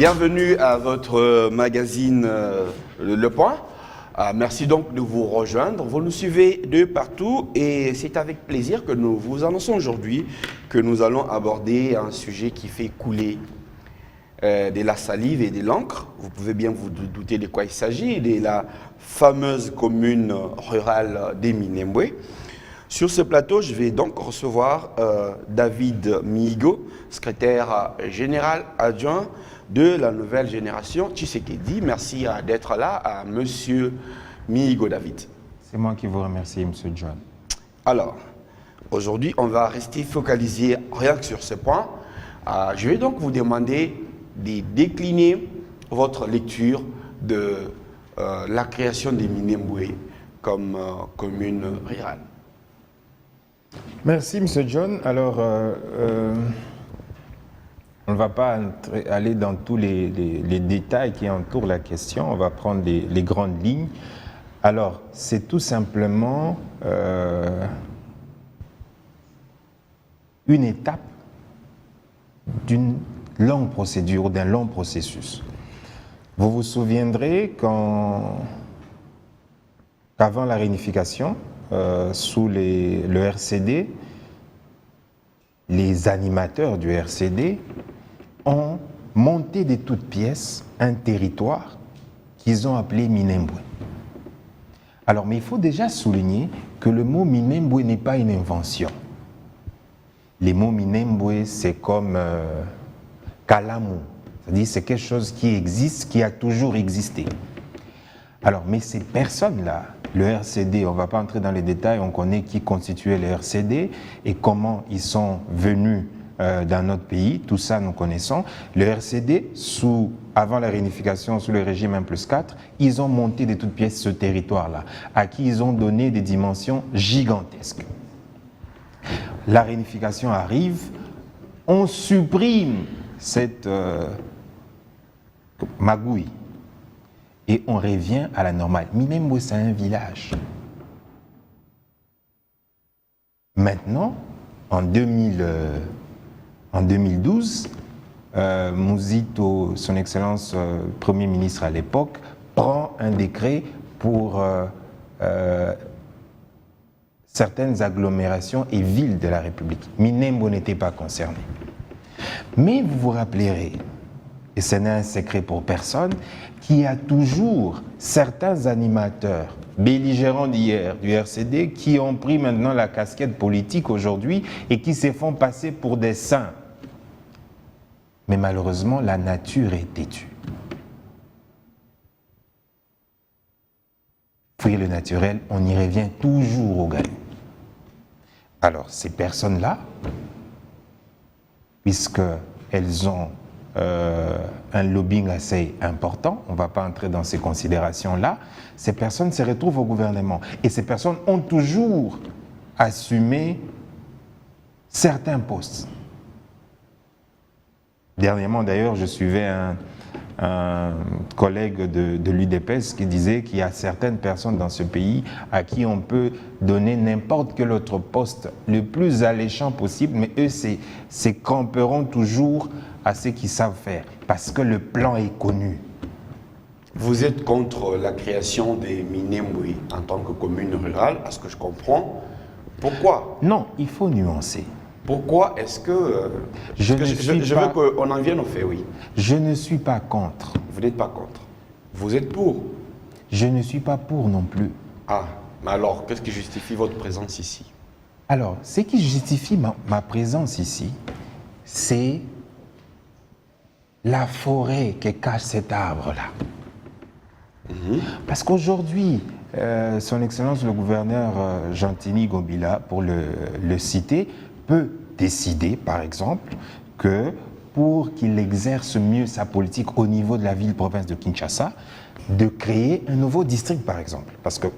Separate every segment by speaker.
Speaker 1: Bienvenue à votre magazine Le Point. Merci donc de vous rejoindre. Vous nous suivez de partout et c'est avec plaisir que nous vous annonçons aujourd'hui que nous allons aborder un sujet qui fait couler de la salive et de l'encre. Vous pouvez bien vous douter de quoi il s'agit, de la fameuse commune rurale des Minembwe. Sur ce plateau, je vais donc recevoir David Mihigo, secrétaire général adjoint de la nouvelle génération Tshisekedi. Merci d'être là, à Monsieur Mihigo David.
Speaker 2: C'est moi qui vous remercie, Monsieur John.
Speaker 1: Alors, aujourd'hui, on va rester focalisé rien que sur ce point. Je vais donc vous demander de décliner votre lecture de la création des Minembwe comme commune rurale.
Speaker 2: Merci, M. John. Alors, on ne va pas aller dans tous les détails qui entourent la question. On va prendre les grandes lignes. Alors, c'est tout simplement une étape d'une longue procédure, d'un long processus. Vous vous souviendrez qu'avant la réunification, sous le RCD, les animateurs du RCD ont monté de toutes pièces un territoire qu'ils ont appelé Minembwe. Alors, mais il faut déjà souligner que le mot Minembwe n'est pas une invention. Les mots Minembwe, c'est comme Kalamu, c'est-à-dire c'est quelque chose qui existe, qui a toujours existé. Alors, mais ces personnes-là, le RCD, on ne va pas entrer dans les détails, on connaît qui constituait le RCD et comment ils sont venus dans notre pays, tout ça nous connaissons. Le RCD, avant la réunification, sous le régime 1+4, ils ont monté de toutes pièces ce territoire-là, à qui ils ont donné des dimensions gigantesques. La réunification arrive, on supprime cette magouille. Et on revient à la normale. Minembwe, c'est un village. Maintenant, en 2012, Muzito, son Excellence Premier ministre à l'époque, prend un décret pour certaines agglomérations et villes de la République. Minembwe n'était pas concerné. Mais vous vous rappellerez, et ce n'est un secret pour personne, qu'il y a toujours certains animateurs belligérants d'hier du RCD qui ont pris maintenant la casquette politique aujourd'hui et qui se font passer pour des saints. Mais malheureusement, la nature est têtue. Fuir le naturel, on y revient toujours au galop. Alors, ces personnes-là, puisqu'elles ont un lobbying assez important, on ne va pas entrer dans ces considérations-là, ces personnes se retrouvent au gouvernement. Et ces personnes ont toujours assumé certains postes. Dernièrement, d'ailleurs, je suivais un collègue de l'UDPS qui disait qu'il y a certaines personnes dans ce pays à qui on peut donner n'importe quel autre poste le plus alléchant possible, mais eux se camperont toujours à ce qu'ils savent faire, parce que le plan est connu.
Speaker 1: Vous êtes contre la création des Minembwe en tant que commune rurale, à ce que je comprends. Pourquoi?
Speaker 2: Non, il faut nuancer.
Speaker 1: Pourquoi est-ce que... je veux qu'on en vienne au fait, oui.
Speaker 2: Je ne suis pas contre.
Speaker 1: Vous n'êtes pas contre. Vous êtes pour.
Speaker 2: Je ne suis pas pour non plus.
Speaker 1: Ah, mais alors, qu'est-ce qui justifie votre présence ici?
Speaker 2: Alors, ce qui justifie ma présence ici, c'est la forêt que cache cet arbre-là. Parce qu'aujourd'hui, son Excellence le gouverneur Gentini Gobila, pour le citer, peut décider, par exemple, que pour qu'il exerce mieux sa politique au niveau de la ville-province de Kinshasa, de créer un nouveau district, par exemple. Parce que,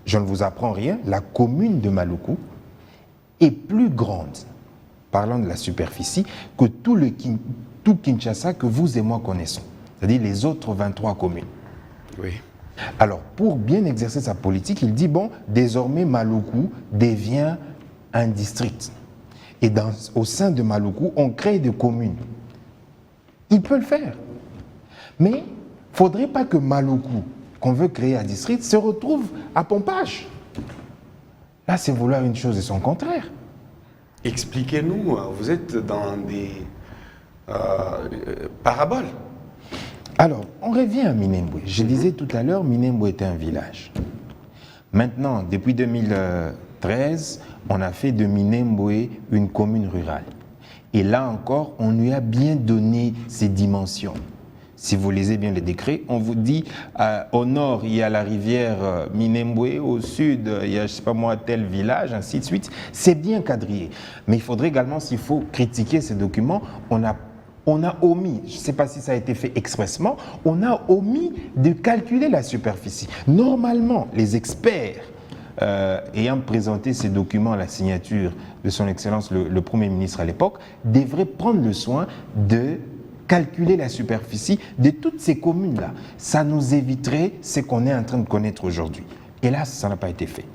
Speaker 2: je ne vous apprends rien, la commune de Maluku est plus grande, parlant de la superficie, que tout Kinshasa que vous et moi connaissons, c'est-à-dire les autres 23 communes.
Speaker 1: Oui.
Speaker 2: Alors, pour bien exercer sa politique, il dit, bon, désormais Maluku devient un district. Et au sein de Maluku, on crée des communes. Il peut le faire. Mais il ne faudrait pas que Maluku, qu'on veut créer à district, se retrouve à Pompage. Là, c'est vouloir une chose et son contraire.
Speaker 1: Expliquez-nous, vous êtes dans des paraboles.
Speaker 2: Alors, on revient à Minembwe. Je disais tout à l'heure, Minembwe était un village. Maintenant, depuis 2013, on a fait de Minembwe une commune rurale. Et là encore, on lui a bien donné ses dimensions. Si vous lisez bien les décrets, on vous dit au nord, il y a la rivière Minembwe, au sud, il y a, je ne sais pas moi, tel village, ainsi de suite. C'est bien quadrillé. Mais il faudrait également, s'il faut critiquer ces documents, on a omis, je ne sais pas si ça a été fait expressement, on a omis de calculer la superficie. Normalement, les experts ayant présenté ces documents à la signature de son Excellence le Premier ministre à l'époque, devraient prendre le soin de calculer la superficie de toutes ces communes-là. Ça nous éviterait ce qu'on est en train de connaître aujourd'hui. Hélas, ça n'a pas été fait.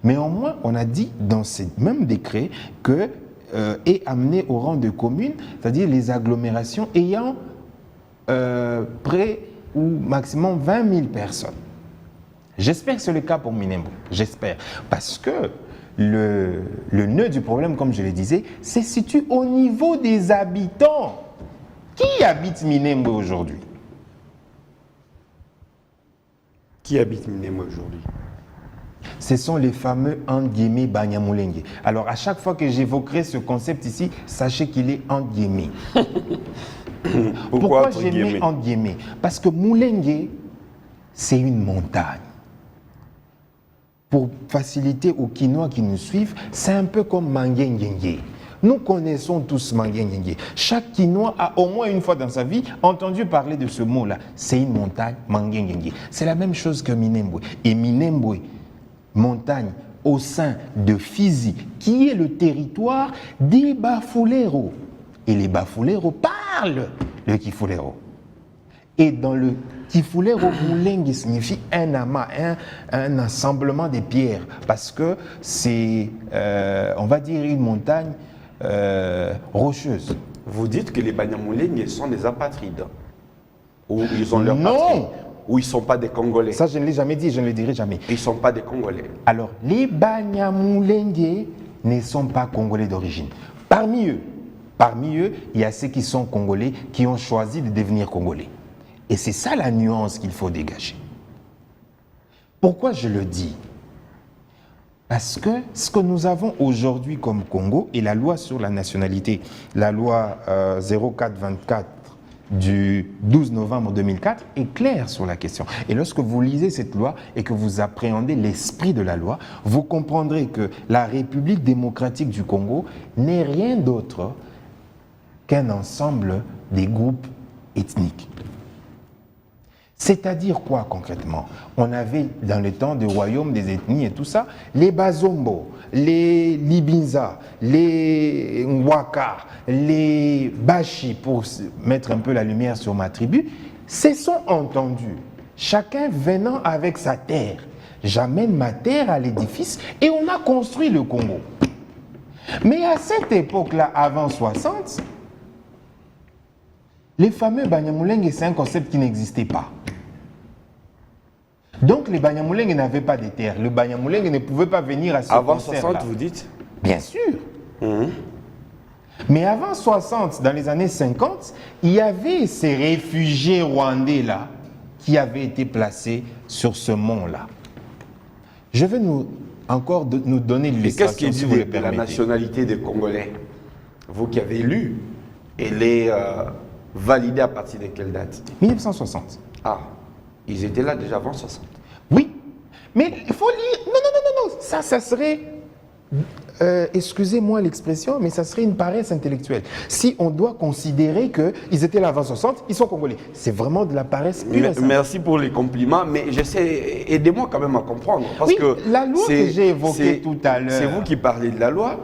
Speaker 2: Mais au moins, on a dit dans ces mêmes décrets que est amené au rang de communes, c'est-à-dire les agglomérations ayant près ou maximum 20 000 personnes. J'espère que c'est le cas pour Minembwe, j'espère, parce que le nœud du problème, comme je le disais, se situe au niveau des habitants. Qui habite Minembwe aujourd'hui?
Speaker 1: Qui habite Minembwe aujourd'hui?
Speaker 2: Ce sont les fameux entre guillemets Banyamulenge. Alors à chaque fois que j'évoquerai ce concept ici, sachez qu'il est entre guillemets. Pourquoi j'ai mis entre guillemets? Parce que Mulenge, c'est une montagne. Pour faciliter aux Quinois qui nous suivent, c'est un peu comme Manguengenge. Nous connaissons tous Manguengenge. Chaque Quinois a au moins une fois dans sa vie entendu parler de ce mot-là. C'est une montagne, Manguengenge. C'est la même chose que Minembwe. Et Minembwe, montagne au sein de Fizi, qui est le territoire des Bafulero. Et les Bafulero parlent le Kifulero. Et dans le Kifulero, Mulenge signifie un amas, un assemblement de pierres, parce que c'est, on va dire, une montagne rocheuse.
Speaker 1: Vous dites que les Banyamulenge sont des apatrides, ou ils ont leur patrie, ou ils ne sont pas des Congolais.
Speaker 2: Ça, je ne l'ai jamais dit, je ne le dirai jamais.
Speaker 1: Ils ne sont pas des Congolais.
Speaker 2: Alors, les Banyamulenge ne sont pas Congolais d'origine. Parmi eux, il y a ceux qui sont Congolais, qui ont choisi de devenir Congolais. Et c'est ça la nuance qu'il faut dégager. Pourquoi je le dis? Parce que ce que nous avons aujourd'hui comme Congo et la loi sur la nationalité, la loi 0424 du 12 novembre 2004 est claire sur la question. Et lorsque vous lisez cette loi et que vous appréhendez l'esprit de la loi, vous comprendrez que la République démocratique du Congo n'est rien d'autre qu'un ensemble des groupes ethniques. C'est-à-dire quoi concrètement? On avait dans le temps du royaume des ethnies et tout ça, les Bazombo, les Libinza, les Nwaka, les Bashi, pour mettre un peu la lumière sur ma tribu, se sont entendus, chacun venant avec sa terre. J'amène ma terre à l'édifice et on a construit le Congo. Mais à cette époque-là, avant 60, les fameux Banyamulenge, c'est un concept qui n'existait pas. Donc les Banyamulenge n'avaient pas de terre. Le Banyamulenge ne pouvait pas venir à ce concert-là.
Speaker 1: Avant 60, vous dites?
Speaker 2: Bien sûr. Mais avant 60, dans les années 50, il y avait ces réfugiés rwandais-là qui avaient été placés sur ce mont-là. Je vais encore nous donner l'illustration, si vous le permettez.
Speaker 1: La nationalité des Congolais, vous qui avez lu, elle est validée à partir de quelle date?
Speaker 2: 1960.
Speaker 1: Ah, ils étaient là déjà avant 60.
Speaker 2: Oui, mais il faut lire. Non. Ça serait, excusez-moi l'expression, mais ça serait une paresse intellectuelle. Si on doit considérer qu'ils étaient là avant 60, ils sont Congolais. C'est vraiment de la paresse pure.
Speaker 1: Merci pour les compliments, mais j'essaie, aidez-moi quand même à comprendre. Parce que
Speaker 2: la loi que j'ai évoquée tout à l'heure.
Speaker 1: C'est vous qui parlez de la loi,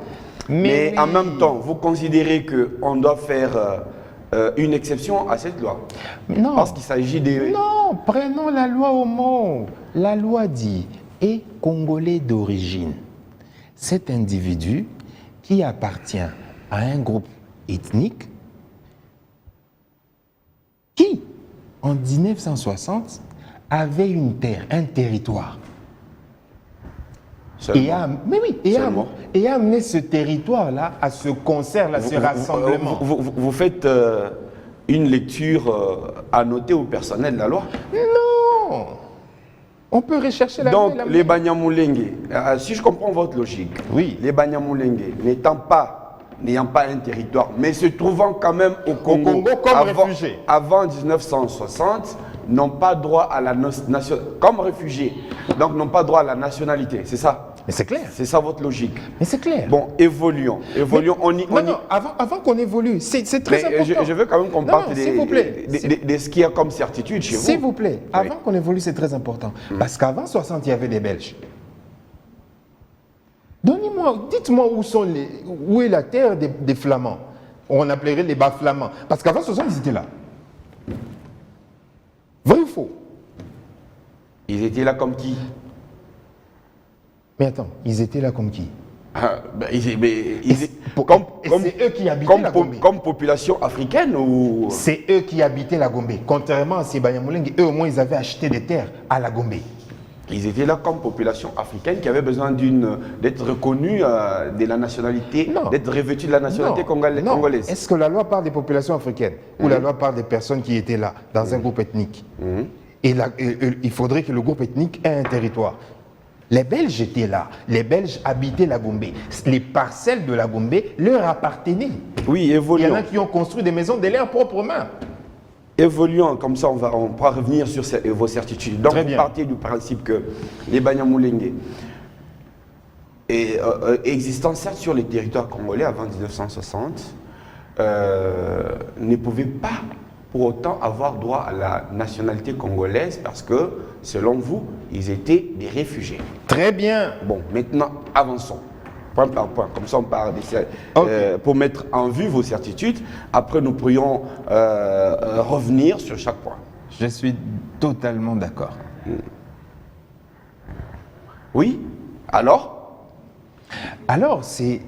Speaker 1: mais en même temps, vous considérez qu'on doit faire une exception à cette loi.
Speaker 2: Non.
Speaker 1: Parce qu'il s'agit des...
Speaker 2: Non, prenons la loi au mot. La loi dit « est Congolais d'origine ». Cet individu qui appartient à un groupe ethnique qui en 1960, avait une terre, un territoire. Et a amené ce territoire-là à ce concert, à ce rassemblement.
Speaker 1: Vous faites une lecture annotée au personnel de la loi?
Speaker 2: Non. On peut rechercher la
Speaker 1: Donc, les Banyamulenge, si je comprends votre logique,
Speaker 2: oui.
Speaker 1: Les Banyamulenge n'ayant pas un territoire, mais se trouvant quand même au Congo
Speaker 2: comme réfugiés.
Speaker 1: Avant 1960, n'ont pas droit à la nationalité, comme réfugiés, donc n'ont pas droit à la nationalité, c'est ça?
Speaker 2: Mais c'est clair.
Speaker 1: C'est ça votre logique.
Speaker 2: Mais c'est clair.
Speaker 1: Bon, évoluons.
Speaker 2: Avant qu'on évolue, c'est très important.
Speaker 1: Je veux quand même qu'on parle
Speaker 2: de
Speaker 1: ce qu'il y a comme certitude chez vous.
Speaker 2: S'il vous plaît, avant qu'on évolue, c'est très important. Parce qu'avant 60, il y avait des Belges. Dites-moi où est la terre des Flamands. On appellerait les bas flamands. Parce qu'avant 60, ils étaient là. Vrai ou faux?
Speaker 1: Ils étaient là comme qui?
Speaker 2: Mais attends, ils étaient là comme qui?
Speaker 1: C'est
Speaker 2: eux qui habitaient la Gombe.
Speaker 1: Comme population africaine ou...
Speaker 2: C'est eux qui habitaient la Gombe. Contrairement à ces Banyamulenge, eux au moins ils avaient acheté des terres à la Gombe.
Speaker 1: Ils étaient là comme population africaine qui avait besoin d'être reconnue de la nationalité, d'être revêtue de la nationalité congolaise.
Speaker 2: Est-ce que la loi parle des populations africaines ou la loi parle des personnes qui étaient là, dans un groupe ethnique? Et il faudrait que le groupe ethnique ait un territoire. Les Belges étaient là. Les Belges habitaient la Gombe. Les parcelles de la Gombe leur appartenaient.
Speaker 1: Oui, évoluons.
Speaker 2: Il y en a qui ont construit des maisons de leurs propres mains.
Speaker 1: Évoluons, comme ça on pourra revenir sur vos certitudes. Donc vous partez du principe que les Banyamulenge existant certes sur les territoires congolais avant 1960, ne pouvaient pas pour autant avoir droit à la nationalité congolaise parce que, selon vous, ils étaient des réfugiés.
Speaker 2: Très bien.
Speaker 1: Bon, maintenant, avançons. Point par point, comme ça on part pour mettre en vue vos certitudes. Après, nous pourrions revenir sur chaque point.
Speaker 2: Je suis totalement d'accord.
Speaker 1: Oui. Alors,
Speaker 2: c'est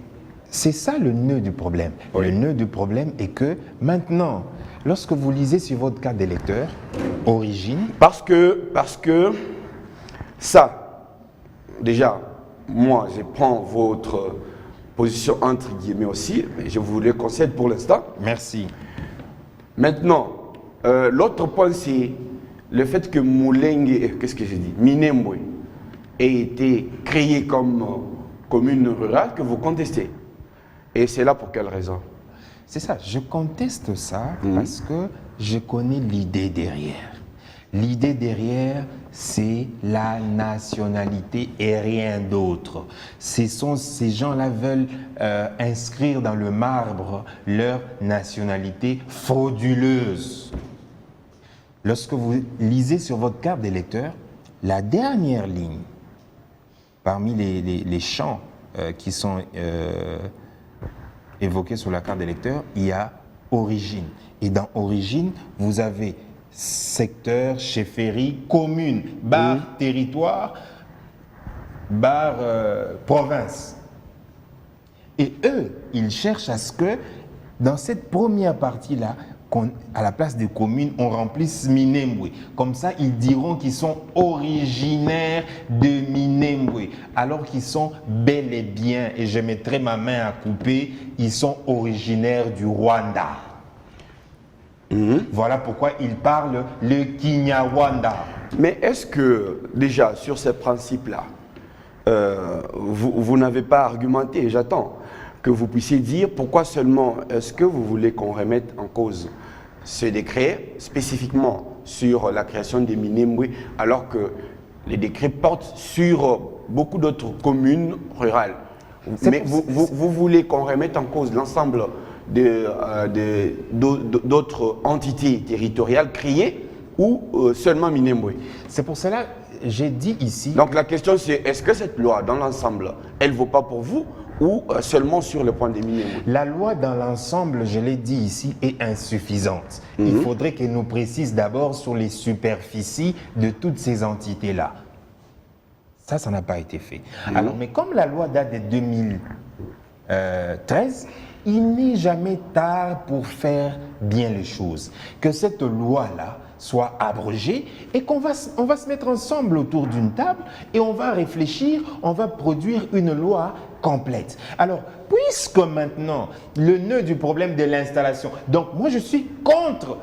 Speaker 2: ça le nœud du problème.
Speaker 1: Oui.
Speaker 2: Le nœud du problème est que maintenant, lorsque vous lisez sur votre carte d'électeur, origine...
Speaker 1: Parce que ça, déjà, moi, je prends votre position entre guillemets aussi, mais je vous le concède pour l'instant.
Speaker 2: Merci.
Speaker 1: Maintenant, l'autre point, c'est le fait que Minembwe ait été créé comme commune rurale que vous contestez. Et c'est là pour quelle raison?
Speaker 2: C'est ça, je conteste ça parce que je connais l'idée derrière. L'idée derrière, c'est la nationalité et rien d'autre. Ces gens-là veulent inscrire dans le marbre leur nationalité frauduleuse. Lorsque vous lisez sur votre carte d'électeur, la dernière ligne, parmi les champs qui sont évoqués sur la carte d'électeur, il y a origine. Et dans origine, vous avez secteur, chefferie, commune, barre territoire, barre province. Et eux, ils cherchent à ce que, dans cette première partie-là, à la place de commune, on remplisse Minembwe. Comme ça, ils diront qu'ils sont originaires de Minembwe, alors qu'ils sont bel et bien, et je mettrai ma main à couper, ils sont originaires du Rwanda. Voilà pourquoi ils parlent le Kinyarwanda.
Speaker 1: Mais est-ce que, déjà, sur ces principes-là, vous n'avez pas argumenté, et j'attends que vous puissiez dire pourquoi seulement est-ce que vous voulez qu'on remette en cause ce décret spécifiquement sur la création des Minembwe, alors que les décrets portent sur beaucoup d'autres communes rurales. Mais vous voulez qu'on remette en cause l'ensemble d'autres entités territoriales créées ou seulement Minembwe?
Speaker 2: C'est pour cela que j'ai dit ici...
Speaker 1: Donc la question c'est, est-ce que cette loi dans l'ensemble, elle ne vaut pas pour vous ou seulement sur le point des Minembwe?
Speaker 2: La loi dans l'ensemble, je l'ai dit ici, est insuffisante. Il faudrait qu'elle nous précise d'abord sur les superficies de toutes ces entités-là. Ça n'a pas été fait. Alors, mais comme la loi date de 13, il n'est jamais tard pour faire bien les choses. Que cette loi-là soit abrogée et on va se mettre ensemble autour d'une table et on va réfléchir, on va produire une loi complète. Alors, puisque maintenant, le nœud du problème de l'installation, donc moi je suis contre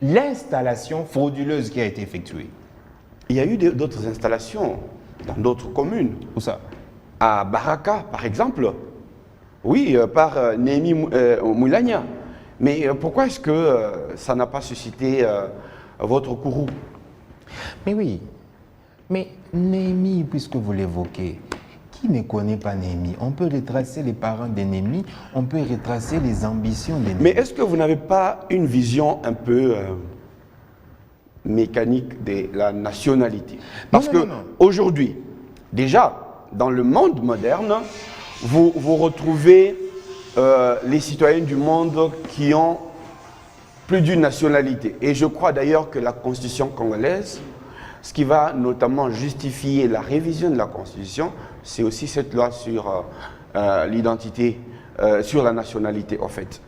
Speaker 2: l'installation frauduleuse qui a été effectuée.
Speaker 1: Il y a eu d'autres installations dans d'autres communes.
Speaker 2: Où ça?
Speaker 1: À Baraka, par exemple. Oui, par Némi Moulania. Mais pourquoi est-ce que ça n'a pas suscité votre courroux?
Speaker 2: Mais oui, mais Némi, puisque vous l'évoquez, qui ne connaît pas Némi? On peut retracer les parents de Némi, on peut retracer les ambitions de Némi.
Speaker 1: Mais est-ce que vous n'avez pas une vision un peu mécanique de la nationalité? Parce que aujourd'hui, déjà, dans le monde moderne, vous retrouvez les citoyens du monde qui ont plus d'une nationalité. Et je crois d'ailleurs que la Constitution congolaise, ce qui va notamment justifier la révision de la Constitution, c'est aussi cette loi sur l'identité, sur la nationalité en fait,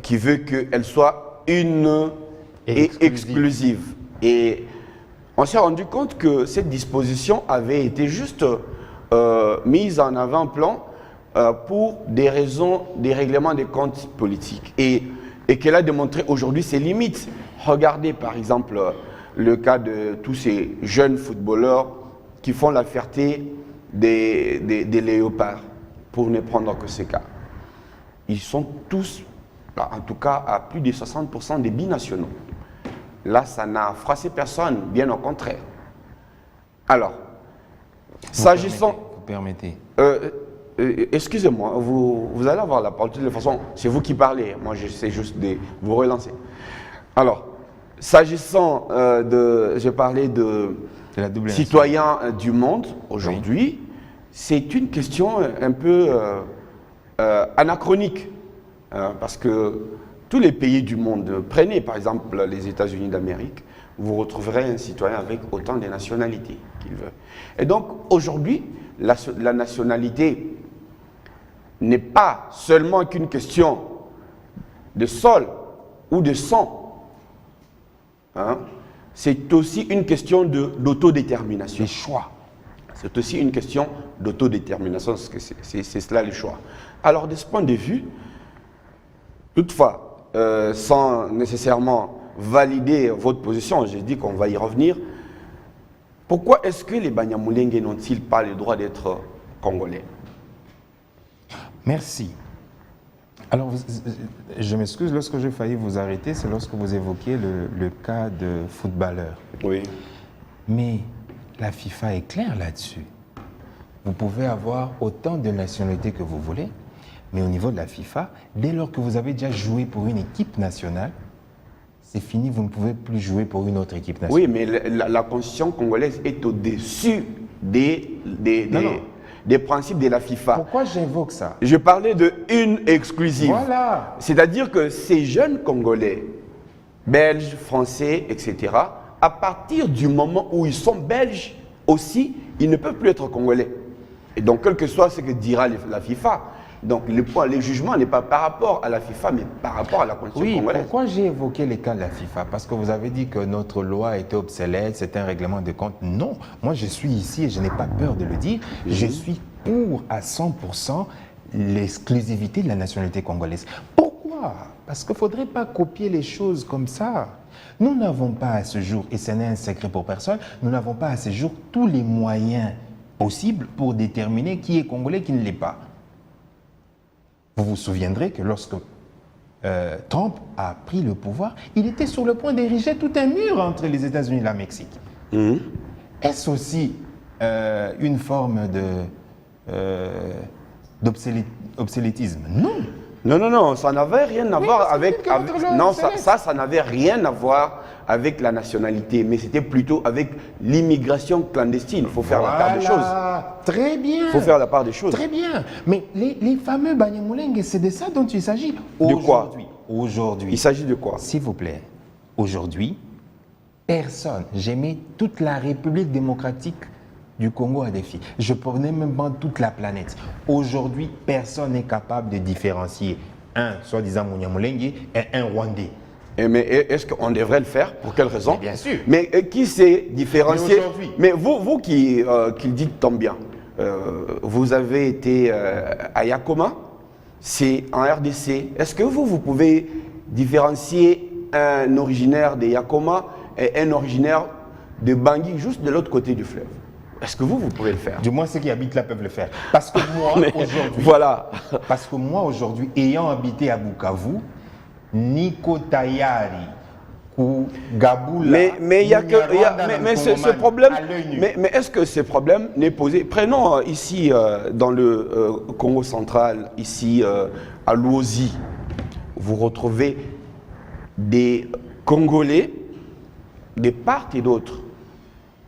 Speaker 1: qui veut qu'elle soit une et exclusive. Et on s'est rendu compte que cette disposition avait été juste mise en avant-plan pour des raisons, des règlements des comptes politiques. Et qu'elle a démontré aujourd'hui ses limites. Regardez par exemple le cas de tous ces jeunes footballeurs qui font la fierté des léopards, pour ne prendre que ce cas. Ils sont tous, en tout cas à plus de 60% des binationaux. Là, ça n'a froissé personne, bien au contraire. Alors, s'agissant...
Speaker 2: Vous permettez.
Speaker 1: Excusez-moi, vous allez avoir la parole de toute façon, c'est vous qui parlez, moi j'essaie juste de vous relancer. Alors, s'agissant je parlais de
Speaker 2: la double
Speaker 1: citoyens du monde aujourd'hui, oui. C'est une question un peu anachronique, parce que tous les pays du monde, prenez par exemple les États-Unis d'Amérique, vous retrouverez un citoyen avec autant de nationalités qu'il veut. Et donc aujourd'hui, la nationalité n'est pas seulement qu'une question de sol ou de sang. Hein? C'est aussi une question d'autodétermination.
Speaker 2: Les choix.
Speaker 1: C'est aussi une question d'autodétermination, parce que c'est cela le choix. Alors, de ce point de vue, toutefois, sans nécessairement valider votre position, j'ai dit qu'on va y revenir, pourquoi est-ce que les Banyamulenge n'ont-ils pas le droit d'être congolais?
Speaker 2: Merci. Alors, je m'excuse, lorsque j'ai failli vous arrêter, c'est lorsque vous évoquiez le cas de footballeur.
Speaker 1: Oui.
Speaker 2: Mais la FIFA est claire là-dessus. Vous pouvez avoir autant de nationalités que vous voulez, mais au niveau de la FIFA, dès lors que vous avez déjà joué pour une équipe nationale, c'est fini, vous ne pouvez plus jouer pour une autre équipe nationale.
Speaker 1: Oui, mais la constitution congolaise est au-dessus des principes de la FIFA.
Speaker 2: Pourquoi j'invoque ça?
Speaker 1: Je parlais de une exclusive.
Speaker 2: Voilà.
Speaker 1: C'est-à-dire que ces jeunes Congolais, Belges, Français, etc., à partir du moment où ils sont Belges aussi, ils ne peuvent plus être Congolais. Et donc, quel que soit ce que dira la FIFA, donc le jugement n'est pas par rapport à la FIFA, mais par rapport à la constitution congolaise.
Speaker 2: Oui, pourquoi j'ai évoqué les cas de la FIFA? Parce que vous avez dit que notre loi était obsolète, c'était un règlement de compte. Non, moi je suis ici et je n'ai pas peur de le dire. Je suis pour à 100% l'exclusivité de la nationalité congolaise. Pourquoi? Parce qu'il ne faudrait pas copier les choses comme ça. Nous n'avons pas à ce jour, et ce n'est un secret pour personne, nous n'avons pas à ce jour tous les moyens possibles pour déterminer qui est congolais, qui ne l'est pas. Vous vous souviendrez que lorsque Trump a pris le pouvoir, il était sur le point d'ériger tout un mur entre les États-Unis et le Mexique. Est-ce aussi une forme d'obsolétisme? Non.
Speaker 1: Non, ça n'avait rien à voir avec non, ça n'avait rien à voir avec la nationalité, mais c'était plutôt avec l'immigration clandestine. Il faut faire la part des choses.
Speaker 2: Très bien.
Speaker 1: Il faut faire la part des choses.
Speaker 2: Très bien. Mais les fameux Banyamulenge, c'est de ça dont il s'agit.
Speaker 1: De quoi?
Speaker 2: Aujourd'hui.
Speaker 1: Il s'agit de quoi?
Speaker 2: S'il vous plaît. Aujourd'hui, personne, j'ai mis toute la République démocratique du Congo à défi. Je prenais même pas toute la planète. Aujourd'hui, personne n'est capable de différencier un, soi-disant Munyamulenge, et un Rwandais.
Speaker 1: Mais est-ce qu'on devrait le faire? Pour quelle raison?
Speaker 2: Mais bien sûr.
Speaker 1: Mais qui sait différencier?
Speaker 2: Mais aujourd'hui.
Speaker 1: Mais vous qui le dites tant bien, vous avez été à Yakoma, c'est en RDC. Est-ce que vous pouvez différencier un originaire de Yakoma et un originaire de Bangui, juste de l'autre côté du fleuve? Est-ce que vous pouvez le faire?
Speaker 2: Du moins, ceux qui habitent là peuvent le faire. Parce que moi, aujourd'hui,
Speaker 1: voilà.
Speaker 2: Parce que moi, aujourd'hui, ayant habité à Bukavu, Nico Tayari, ou Gaboula,
Speaker 1: mais il y a que, mais ce problème,
Speaker 2: à l'œil nu.
Speaker 1: mais est-ce que ce problème n'est posé? Prenons ici dans le Congo central, ici à Luozi, vous retrouvez des Congolais de part et d'autre.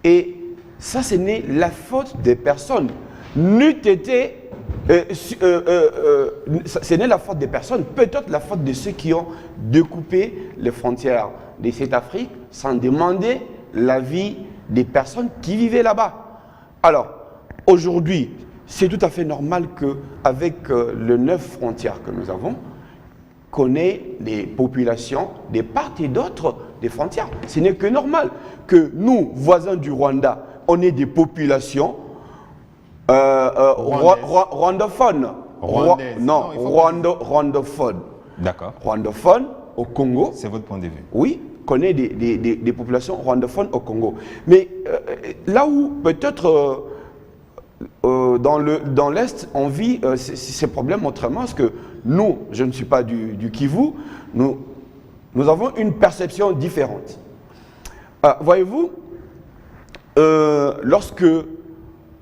Speaker 1: Et ça, ce n'est la faute des personnes. N'eût été, ce n'est la faute des personnes, peut-être la faute de ceux qui ont découpé les frontières de cette Afrique sans demander l'avis des personnes qui vivaient là-bas. Alors, aujourd'hui, c'est tout à fait normal qu'avec les 9 frontières que nous avons, qu'on ait des populations de part et d'autre des frontières. Ce n'est que normal que nous, voisins du Rwanda, on ait des populations rwandophones. Rwandophones.
Speaker 2: D'accord.
Speaker 1: Rwandophones au Congo.
Speaker 2: C'est votre point de vue.
Speaker 1: Oui, qu'on ait des populations rwandophones au Congo. Mais là où peut-être dans l'Est, on vit ces problèmes autrement, parce que nous, je ne suis pas du Kivu, nous avons une perception différente. Voyez-vous, lorsque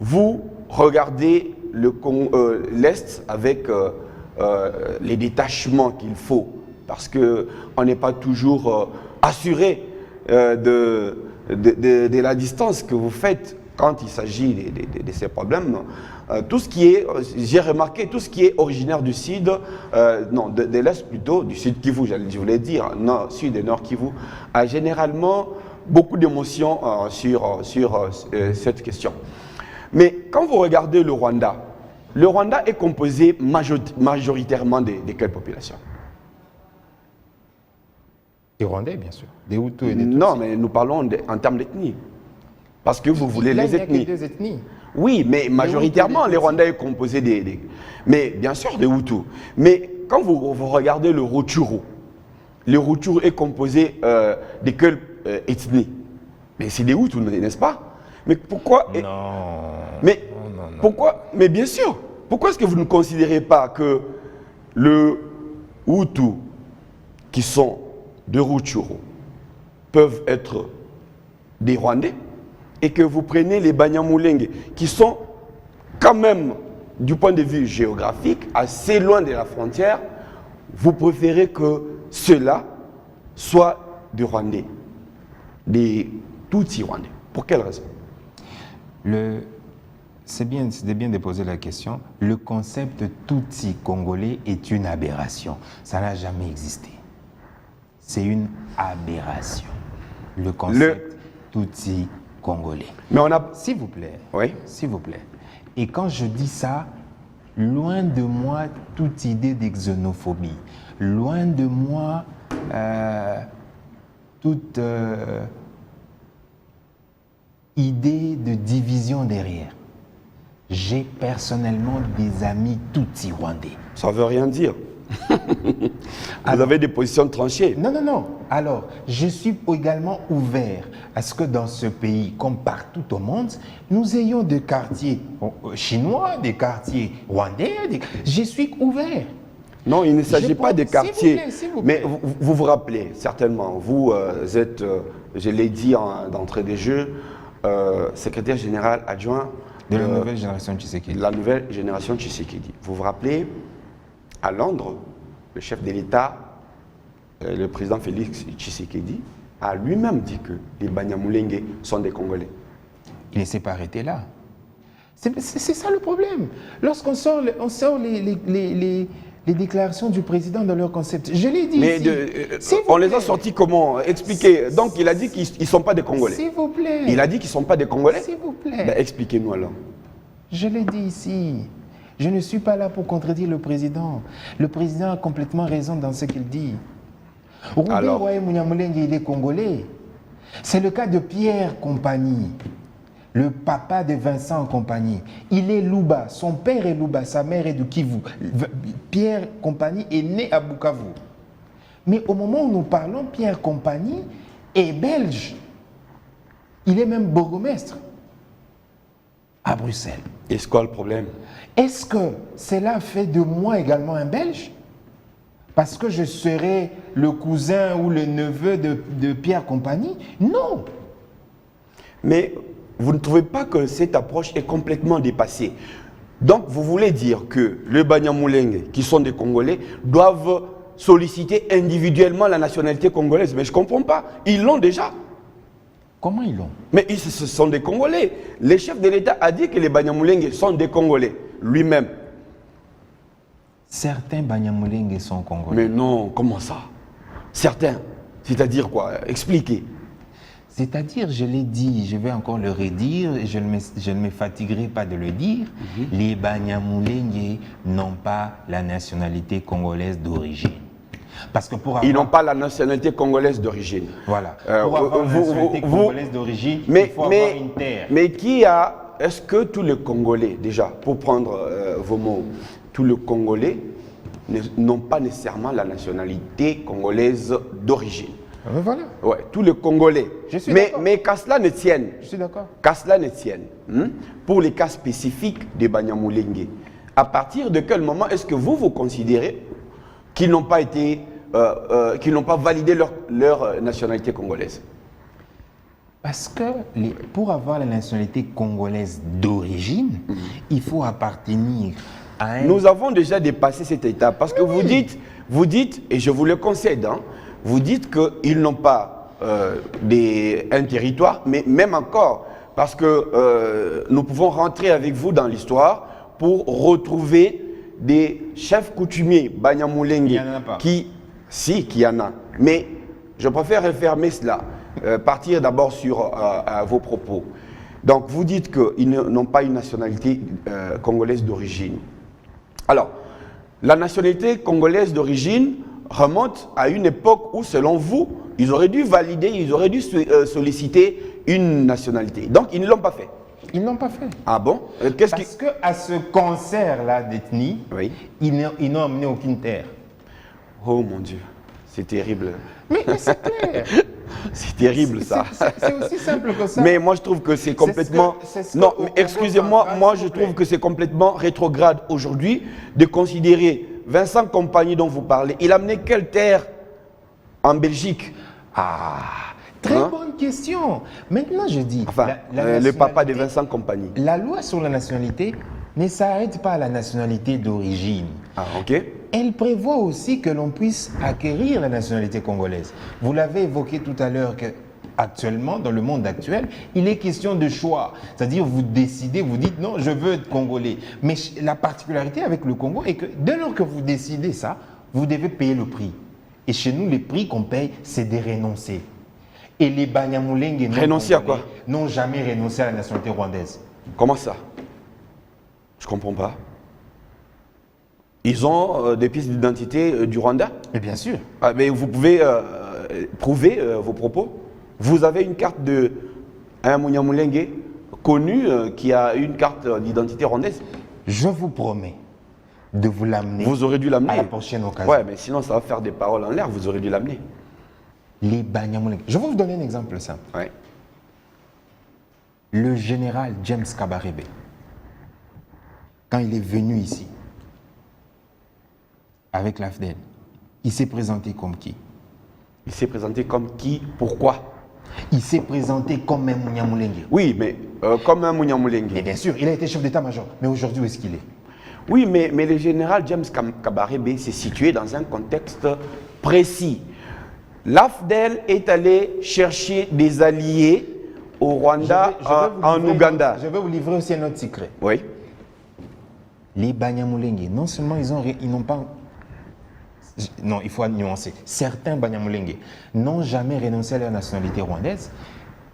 Speaker 1: vous regardez l'Est avec les détachements qu'il faut, parce qu'on n'est pas toujours assuré de la distance que vous faites quand il s'agit de ces problèmes. Tout ce qui est, j'ai remarqué, tout ce qui est originaire du Sud, non, de l'Est plutôt, du Sud Kivu, je voulais dire, nord, Sud et Nord Kivu, a généralement beaucoup d'émotions sur cette question. Mais quand vous regardez le Rwanda est composé majoritairement de quelle population?
Speaker 2: Des Rwandais, bien sûr. Des Hutus et des Tutsis.
Speaker 1: Non, mais nous parlons en termes d'ethnie. Parce que vous voulez
Speaker 2: Là,
Speaker 1: les ethnies.
Speaker 2: Il n'y a que des ethnies.
Speaker 1: Oui, mais majoritairement, les Rwandais est composé mais bien sûr des Hutus. Mais quand vous regardez le Rutshuru est composé de quelle ethnie? Mais c'est des Hutus, n'est-ce pas? Mais pourquoi?
Speaker 2: Non.
Speaker 1: Mais
Speaker 2: non.
Speaker 1: pourquoi? Mais bien sûr. Pourquoi est-ce que vous ne considérez pas que le Hutu qui sont de Rutshuru peuvent être des Rwandais et que vous prenez les Banyamulenge qui sont quand même, du point de vue géographique, assez loin de la frontière, vous préférez que ceux-là soient des Rwandais, des Tutsis Rwandais? Pour quelle raison?
Speaker 2: C'est bien de poser la question. Le concept Tutsi congolais est une aberration. Ça n'a jamais existé. C'est une aberration. Le concept Tutsi congolais.
Speaker 1: Mais on a...
Speaker 2: S'il vous plaît.
Speaker 1: Oui.
Speaker 2: S'il vous plaît. Et quand je dis ça, loin de moi toute idée de xénophobie. Loin de moi toute idée de division derrière. J'ai personnellement des amis Tutsi rwandais.
Speaker 1: Ça ne veut rien dire. Vous avez des positions tranchées.
Speaker 2: Non. Alors, je suis également ouvert à ce que dans ce pays, comme partout au monde, nous ayons des quartiers chinois, des quartiers rwandais. Je suis ouvert.
Speaker 1: Non, il ne s'agit pas des quartiers.
Speaker 2: S'il vous plaît.
Speaker 1: Mais vous vous rappelez, certainement, vous êtes, je l'ai dit d'entrée des jeux, secrétaire général adjoint
Speaker 2: de la nouvelle génération Tshisekedi.
Speaker 1: La nouvelle génération Tshisekedi. Vous vous rappelez, à Londres, le chef de l'État, le président Félix Tshisekedi, a lui-même dit que les Banyamulenge sont des Congolais.
Speaker 2: Il ne s'est pas arrêté là. C'est ça le problème. Lorsqu'on sort, les déclarations du président de leur concept. Je l'ai dit
Speaker 1: Mais
Speaker 2: ici.
Speaker 1: on les a sortis comment? Expliquez. Donc il a dit qu'ils ne sont pas des Congolais.
Speaker 2: S'il vous plaît.
Speaker 1: Il a dit qu'ils ne sont pas des Congolais?
Speaker 2: S'il vous plaît.
Speaker 1: Ben, expliquez-nous alors.
Speaker 2: Je l'ai dit ici. Je ne suis pas là pour contredire le président. Le président a complètement raison dans ce qu'il dit.
Speaker 1: Alors.
Speaker 2: Roubé Munyamulenge, il est congolais. C'est le cas de Pierre Compagnie, le papa de Vincent Compagnie. Il est Louba, son père est Louba, sa mère est de Kivu. Pierre Compagnie est né à Bukavu. Mais au moment où nous parlons, Pierre Compagnie est belge. Il est même bourgmestre à Bruxelles.
Speaker 1: Et c'est quoi le problème?
Speaker 2: Est-ce que cela fait de moi également un Belge? Parce que je serai le cousin ou le neveu de Pierre Compagnie? Non.
Speaker 1: Mais vous ne trouvez pas que cette approche est complètement dépassée? Donc vous voulez dire que les Banyamulenge, qui sont des Congolais, doivent solliciter individuellement la nationalité congolaise? Mais je ne comprends pas. Ils l'ont déjà.
Speaker 2: Comment ils l'ont?
Speaker 1: Mais ce sont des Congolais. Le chef de l'État a dit que les Banyamulenge sont des Congolais, lui-même.
Speaker 2: Certains Banyamulenge sont congolais.
Speaker 1: Mais non, comment ça? Certains. C'est-à-dire quoi? Expliquez.
Speaker 2: C'est-à-dire, je l'ai dit, je vais encore le redire, et je ne me fatiguerai pas de le dire, les Banyamulenge n'ont pas la nationalité congolaise d'origine. Parce que pour avoir...
Speaker 1: Ils n'ont pas la nationalité congolaise d'origine.
Speaker 2: Voilà. Pour avoir la nationalité congolaise d'origine, il faut avoir une terre.
Speaker 1: Mais qui a... Est-ce que tous les Congolais, déjà, pour prendre vos mots, tous les Congolais n'ont pas nécessairement la nationalité congolaise d'origine?
Speaker 2: Voilà.
Speaker 1: Ouais, tous les Congolais.
Speaker 2: Je suis d'accord.
Speaker 1: Mais qu'à cela ne tienne.
Speaker 2: Je suis d'accord.
Speaker 1: Qu'à cela ne tienne. Pour les cas spécifiques des Banyamulenge, à partir de quel moment est-ce que vous considérez qu'ils n'ont pas été, qu'ils n'ont pas validé leur nationalité congolaise?
Speaker 2: Parce que pour avoir la nationalité congolaise d'origine, il faut appartenir à un...
Speaker 1: Nous avons déjà dépassé cette étape parce que vous dites, et je vous le concède, vous dites qu'ils n'ont pas un territoire, mais même encore, parce que nous pouvons rentrer avec vous dans l'histoire pour retrouver des chefs coutumiers Banyamulenge.
Speaker 2: Il n'y en a pas.
Speaker 1: Qu'il y en a. Mais je préfère refermer cela. Partir d'abord sur vos propos. Donc vous dites qu'ils n'ont pas une nationalité congolaise d'origine. Alors, la nationalité congolaise d'origine remonte à une époque où, selon vous, ils auraient dû valider, ils auraient dû solliciter une nationalité. Donc ils ne l'ont pas fait.
Speaker 2: Ils ne l'ont pas fait.
Speaker 1: Ah bon?
Speaker 2: Parce qu'à ce concert-là d'ethnie,
Speaker 1: oui.
Speaker 2: Ils n'ont amené aucune terre.
Speaker 1: Oh mon Dieu, c'est terrible.
Speaker 2: Mais c'est clair.
Speaker 1: C'est terrible ça.
Speaker 2: C'est aussi simple que ça.
Speaker 1: Mais moi je trouve que c'est complètement... Non, mais excusez-moi, moi je trouve que c'est complètement rétrograde aujourd'hui de considérer Vincent Compagnie dont vous parlez. Il a amené quelle terre en Belgique?
Speaker 2: Très bonne question. Maintenant je dis...
Speaker 1: Enfin, le papa de Vincent Compagnie.
Speaker 2: La loi sur la nationalité ne s'arrête pas à la nationalité d'origine.
Speaker 1: Ah, ok.
Speaker 2: Elle prévoit aussi que l'on puisse acquérir la nationalité congolaise. Vous l'avez évoqué tout à l'heure qu'actuellement, dans le monde actuel, il est question de choix. C'est-à-dire, vous décidez, vous dites non, je veux être congolais. Mais la particularité avec le Congo est que dès lors que vous décidez ça, vous devez payer le prix. Et chez nous, les prix qu'on paye, c'est de renoncer. Et les Banyamulenge n'ont jamais renoncé à la nationalité rwandaise.
Speaker 1: Comment ça? Je ne comprends pas. Ils ont des pièces d'identité du Rwanda?
Speaker 2: Mais bien sûr.
Speaker 1: Ah, mais vous pouvez prouver vos propos? Vous avez une carte de un Munyamulenge connu qui a une carte d'identité rwandaise?
Speaker 2: Je vous promets de vous l'amener.
Speaker 1: Vous aurez dû l'amener.
Speaker 2: À la prochaine occasion.
Speaker 1: Ouais, mais sinon ça va faire des paroles en l'air. Vous aurez dû l'amener.
Speaker 2: Les Banyamulenge. Je vais vous donner un exemple simple.
Speaker 1: Ouais.
Speaker 2: Le général James Kabarebe, quand il est venu ici, avec l'AFDEL, il s'est présenté comme qui?
Speaker 1: Il s'est présenté comme qui? Pourquoi?
Speaker 2: Il s'est présenté comme un Munyamulenge.
Speaker 1: Oui, mais comme un Munyamulenge.
Speaker 2: Et bien sûr, il a été chef d'état-major. Mais aujourd'hui, où est-ce qu'il est?
Speaker 1: Oui, mais le général James Kabarebe s'est situé dans un contexte précis. L'AFDEL est allé chercher des alliés au Rwanda, en Ouganda.
Speaker 2: Je vais vous livrer aussi un autre secret.
Speaker 1: Oui.
Speaker 2: Les Banyamulenge, non seulement ils n'ont pas Non, il faut nuancer. Certains Banyamulenge n'ont jamais renoncé à leur nationalité rwandaise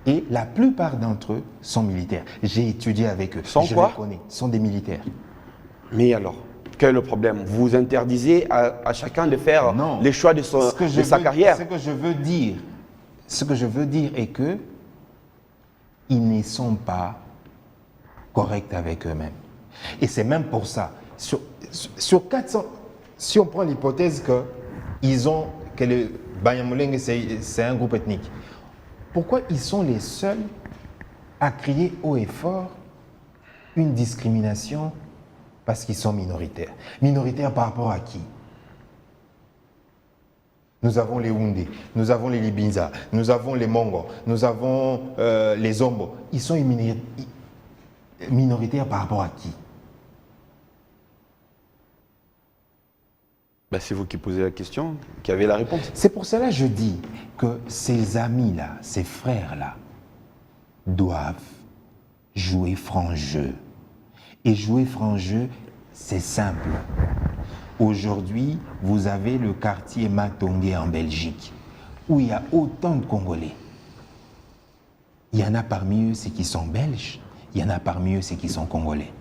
Speaker 2: et la plupart d'entre eux sont militaires. J'ai étudié avec eux.
Speaker 1: Sont
Speaker 2: je
Speaker 1: quoi
Speaker 2: les connais. Sont des militaires.
Speaker 1: Mais alors, quel est le problème? Vous interdisez à chacun de faire
Speaker 2: Non.
Speaker 1: les choix de sa carrière.
Speaker 2: Ce que je veux dire est que ils ne sont pas corrects avec eux-mêmes. Et c'est même pour ça, sur 400, si on prend l'hypothèse que le Banyamulenge c'est un groupe ethnique, pourquoi ils sont les seuls à crier haut et fort une discrimination parce qu'ils sont minoritaires? Minoritaires par rapport à qui? Nous avons les Houndé, nous avons les Libinza, nous avons les Mongos, nous avons les Zombo. Ils sont minoritaires par rapport à qui?
Speaker 1: Ben, c'est vous qui posez la question, qui avez la réponse.
Speaker 2: C'est pour cela que je dis que ces amis-là, ces frères-là, doivent jouer franc jeu. Et jouer franc jeu, c'est simple. Aujourd'hui, vous avez le quartier Matongé en Belgique, où il y a autant de Congolais. Il y en a parmi eux, ceux qui sont belges, il y en a parmi eux, ceux qui sont congolais.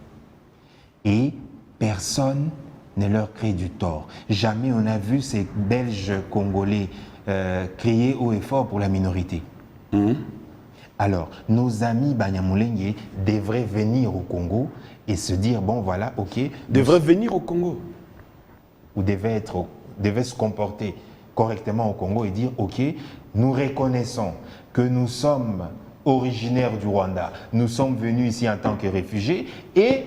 Speaker 2: Et personne ne leur crée du tort. Jamais on a vu ces Belges congolais crier haut et fort pour la minorité. Alors, nos amis Banyamulenge devraient venir au Congo et se dire, bon voilà, ok.
Speaker 1: Devraient venir au Congo.
Speaker 2: Ou devaient se comporter correctement au Congo et dire, ok, nous reconnaissons que nous sommes originaires du Rwanda, nous sommes venus ici en tant que réfugiés et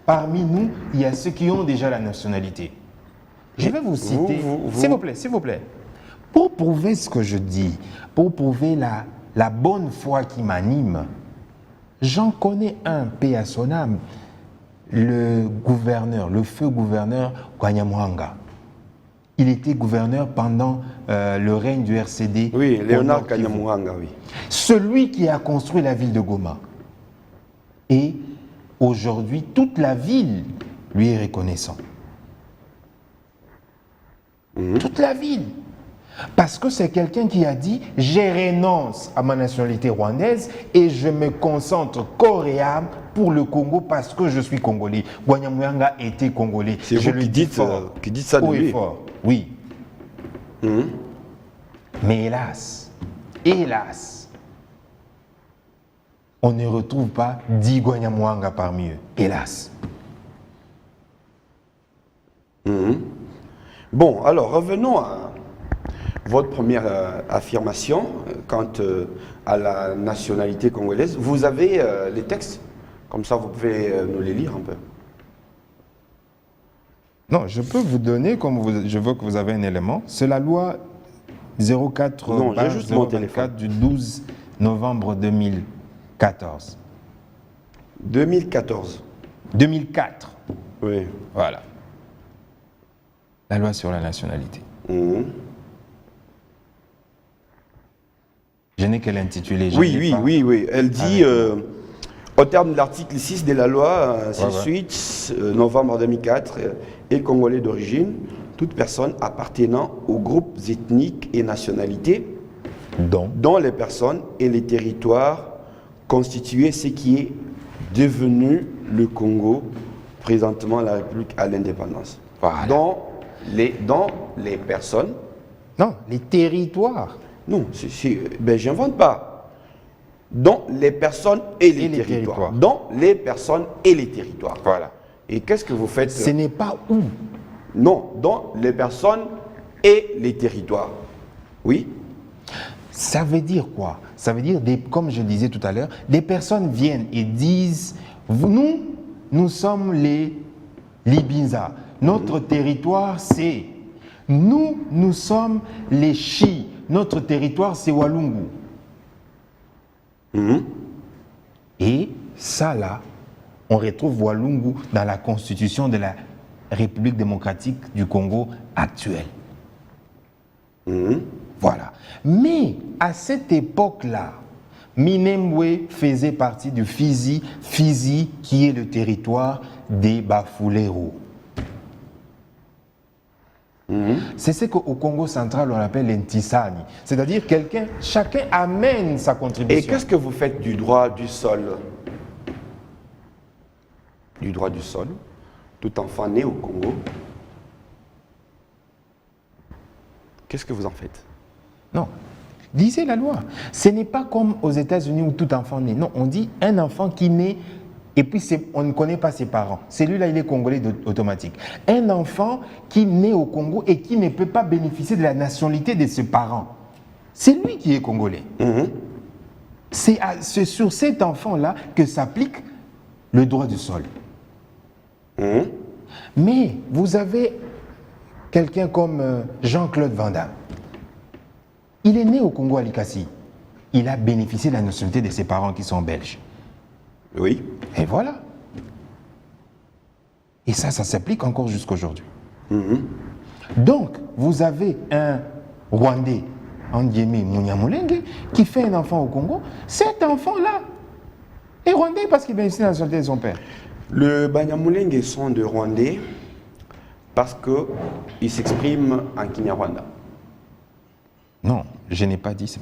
Speaker 2: parmi nous, il y a ceux qui ont déjà la nationalité. Je vais vous citer, s'il vous plaît, pour prouver ce que je dis, pour prouver la bonne foi qui m'anime, j'en connais un, paix à son âme, le feu gouverneur Kanyamwanga. Il était gouverneur pendant le règne du RCD.
Speaker 1: Oui, Léonard Kanyamwanga, oui.
Speaker 2: Celui qui a construit la ville de Goma. Et aujourd'hui, toute la ville lui est reconnaissante. Toute la ville. Parce que c'est quelqu'un qui a dit « Je renonce à ma nationalité rwandaise et je me concentre corps et âme pour le Congo parce que je suis congolais. » Kanyamwanga était congolais.
Speaker 1: C'est vous qui dites ça de
Speaker 2: haut et
Speaker 1: lui.
Speaker 2: fort, oui. Mais hélas, on ne retrouve pas 10 Kanyamwanga parmi eux. Hélas.
Speaker 1: Bon, alors revenons à votre première affirmation quant à la nationalité congolaise. Vous avez les textes, comme ça vous pouvez nous les lire un peu.
Speaker 2: Non, je peux vous donner, je veux que vous avez un élément. C'est la loi 04
Speaker 1: non, j'ai juste mon téléphone.
Speaker 2: du 12 novembre 2014.
Speaker 1: 2014.
Speaker 2: 2004.
Speaker 1: Oui.
Speaker 2: Voilà. La loi sur la nationalité. Je n'ai qu'à l'intituler.
Speaker 1: Oui. Elle dit, au terme de l'article 6 de la loi, novembre 2004, et congolais d'origine, toute personne appartenant aux groupes ethniques et nationalités, dont les personnes et les territoires constituaient ce qui est devenu le Congo, présentement la République à l'indépendance.
Speaker 2: Voilà.
Speaker 1: Dont les personnes.
Speaker 2: Non, les territoires.
Speaker 1: Non, ben j'invente pas. Dont les personnes et les territoires. Dont les personnes et les territoires.
Speaker 2: Voilà.
Speaker 1: Et qu'est-ce que vous faites?
Speaker 2: Ce n'est pas où.
Speaker 1: Non, dont les personnes et les territoires. Oui.
Speaker 2: Ça veut dire quoi? Ça veut dire, comme je disais tout à l'heure, des personnes viennent et disent, nous sommes les Libinza. Notre territoire, c'est... Nous sommes les Chi. Notre territoire, c'est Walungu. Et ça, là, on retrouve Walungu dans la constitution de la République démocratique du Congo actuelle. Voilà. Mais à cette époque-là, Minembwe faisait partie du Fizi, qui est le territoire des Bafulero. C'est ce qu'au Congo central, on appelle l'intisani. C'est-à-dire chacun amène sa
Speaker 1: Et
Speaker 2: contribution.
Speaker 1: qu'est-ce que vous faites du droit du sol? Du droit du sol, tout enfant né au Congo. Qu'est-ce que vous en faites?
Speaker 2: Non. Lisez la loi. Ce n'est pas comme aux États-Unis où tout enfant naît. Non, on dit un enfant qui naît et puis on ne connaît pas ses parents. Celui-là, il est congolais automatique. Un enfant qui naît au Congo et qui ne peut pas bénéficier de la nationalité de ses parents. C'est lui qui est congolais. C'est sur cet enfant-là que s'applique le droit du sol. Mais vous avez quelqu'un comme Jean-Claude Van Damme. Il est né au Congo à Likasi. Il a bénéficié de la nationalité de ses parents qui sont belges.
Speaker 1: Oui.
Speaker 2: Et voilà. Et ça s'applique encore jusqu'aujourd'hui. Donc, vous avez un Rwandais, Andiémé Munyamulenge, qui fait un enfant au Congo. Cet enfant-là est Rwandais parce qu'il bénéficie de la nationalité de son père.
Speaker 1: Le Banyamulenge sont de Rwandais parce qu'ils s'expriment en Kinyarwanda.
Speaker 2: Non, je n'ai pas dit ça.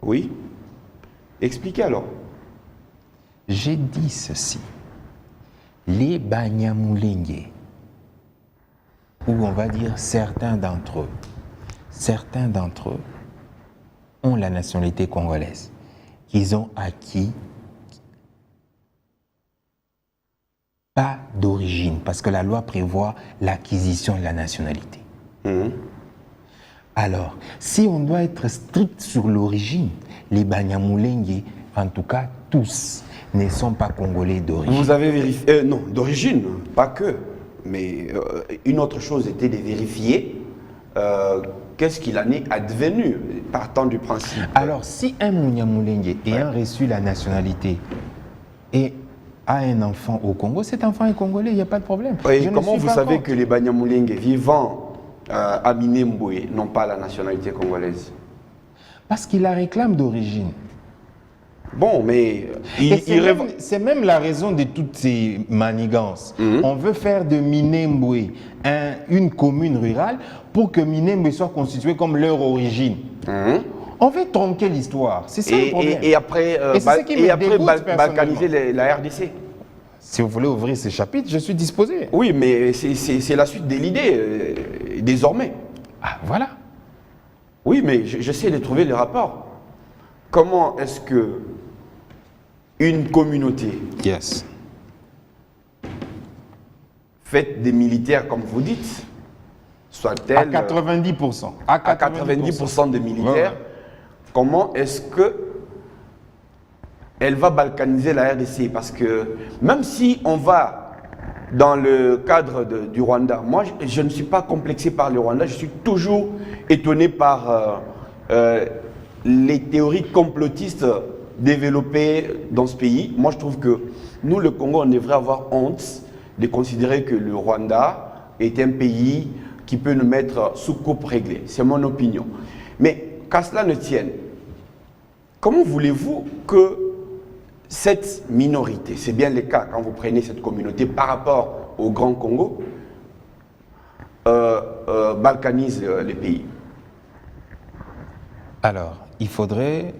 Speaker 1: Oui. Expliquez alors.
Speaker 2: J'ai dit ceci. Les Banyamulenge, ou on va dire certains d'entre eux ont la nationalité congolaise qu'ils ont acquis pas d'origine, parce que la loi prévoit l'acquisition de la nationalité. Alors, si on doit être strict sur l'origine, les Banyamulenge, en tout cas tous, ne sont pas congolais d'origine.
Speaker 1: Vous avez vérifié, non, d'origine, pas que, mais une autre chose était de vérifier qu'est-ce qu'il en est advenu, partant du principe.
Speaker 2: Alors, si un Munyamulenge ayant reçu la nationalité et a un enfant au Congo, cet enfant est congolais, il n'y a pas de problème.
Speaker 1: Et comment vous savez que les Banyamulenge vivant à Minembwe n'ont pas la nationalité congolaise?
Speaker 2: Parce qu'il la réclame d'origine.
Speaker 1: Bon, mais
Speaker 2: c'est même la raison de toutes ces manigances. On veut faire de Minembwe une commune rurale pour que Minembwe soit constituée comme leur origine. On veut tronquer l'histoire. C'est ça le problème.
Speaker 1: Et après, balkaniser la RDC.
Speaker 2: Si vous voulez ouvrir ce chapitre, je suis disposé.
Speaker 1: Oui, mais c'est la suite de l'idée, désormais.
Speaker 2: Ah, voilà.
Speaker 1: Oui, mais j'essaie de trouver les rapports. Comment est-ce que une communauté faite des militaires, comme vous dites, soit-elle...
Speaker 2: À 90%.
Speaker 1: À 90% des militaires, comment est-ce que elle va balkaniser la RDC? Parce que même si on va dans le cadre du Rwanda, moi je ne suis pas complexé par le Rwanda, je suis toujours étonné par les théories complotistes développées dans ce pays. Moi je trouve que nous, le Congo, on devrait avoir honte de considérer que le Rwanda est un pays qui peut nous mettre sous coupe réglée. C'est mon opinion. Mais qu'à cela ne tienne, comment voulez-vous que cette minorité, c'est bien le cas quand vous prenez cette communauté par rapport au Grand Congo, balkanise les pays?
Speaker 2: Alors, il faudrait...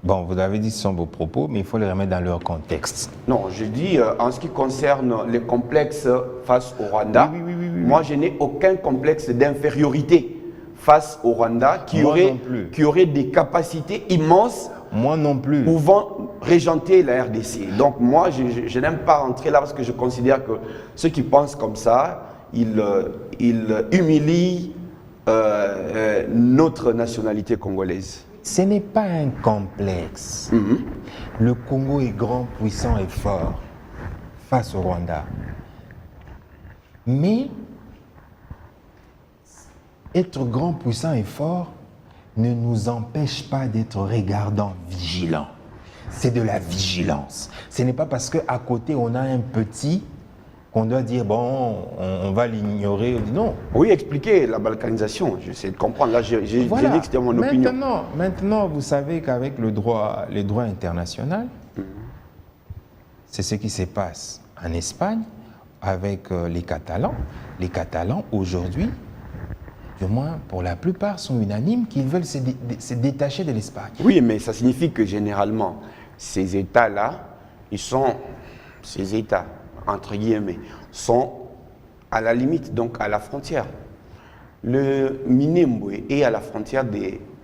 Speaker 2: Bon, vous avez dit ce sont vos propos, mais il faut les remettre dans leur contexte.
Speaker 1: Non, je dis en ce qui concerne les complexes face au Rwanda, moi je n'ai aucun complexe d'infériorité face au Rwanda qui aurait des capacités immenses.
Speaker 2: Moi non plus.
Speaker 1: Pouvant régenter la RDC. Donc moi, je n'aime pas rentrer là parce que je considère que ceux qui pensent comme ça, ils humilient notre nationalité congolaise.
Speaker 2: Ce n'est pas un complexe. Le Congo est grand, puissant et fort face au Rwanda. Mais être grand, puissant et fort ne nous empêche pas d'être regardants, vigilants. C'est de la vigilance. Ce n'est pas parce qu'à côté on a un petit qu'on doit dire bon, on va l'ignorer. Non.
Speaker 1: Oui, expliquez la balkanisation. J'essaie de comprendre. Là, j'ai dit que c'était mon opinion.
Speaker 2: Maintenant, vous savez qu'avec le droit international, c'est ce qui se passe en Espagne, avec les Catalans. Les Catalans, aujourd'hui, du moins pour la plupart, sont unanimes qu'ils veulent se détacher de l'Espagne.
Speaker 1: Oui, mais ça signifie que généralement, ces États-là, ces États, entre guillemets, sont à la limite, donc à la frontière. Le Minembwe est à la frontière de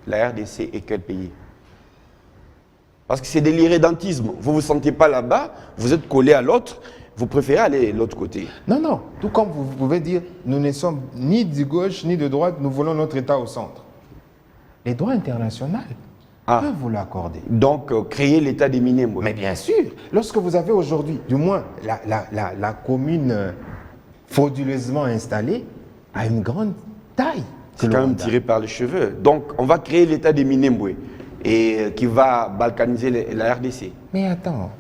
Speaker 1: la RDC et quel pays? Parce que c'est de l'irrédentisme. Vous ne vous sentez pas là-bas, vous êtes collé à l'autre, vous préférez aller de l'autre côté.
Speaker 2: Non, non. Tout comme vous pouvez dire, nous ne sommes ni de gauche ni de droite, nous voulons notre État au centre. Les droits internationaux peuvent vous l'accorder.
Speaker 1: Donc, créer l'État des Minembwe.
Speaker 2: Mais bien sûr, lorsque vous avez aujourd'hui, du moins, la commune frauduleusement installée a une grande taille.
Speaker 1: C'est quand même tiré par les cheveux. Donc, on va créer l'État des Minembwe et qui va balkaniser la RDC.
Speaker 2: Mais attends,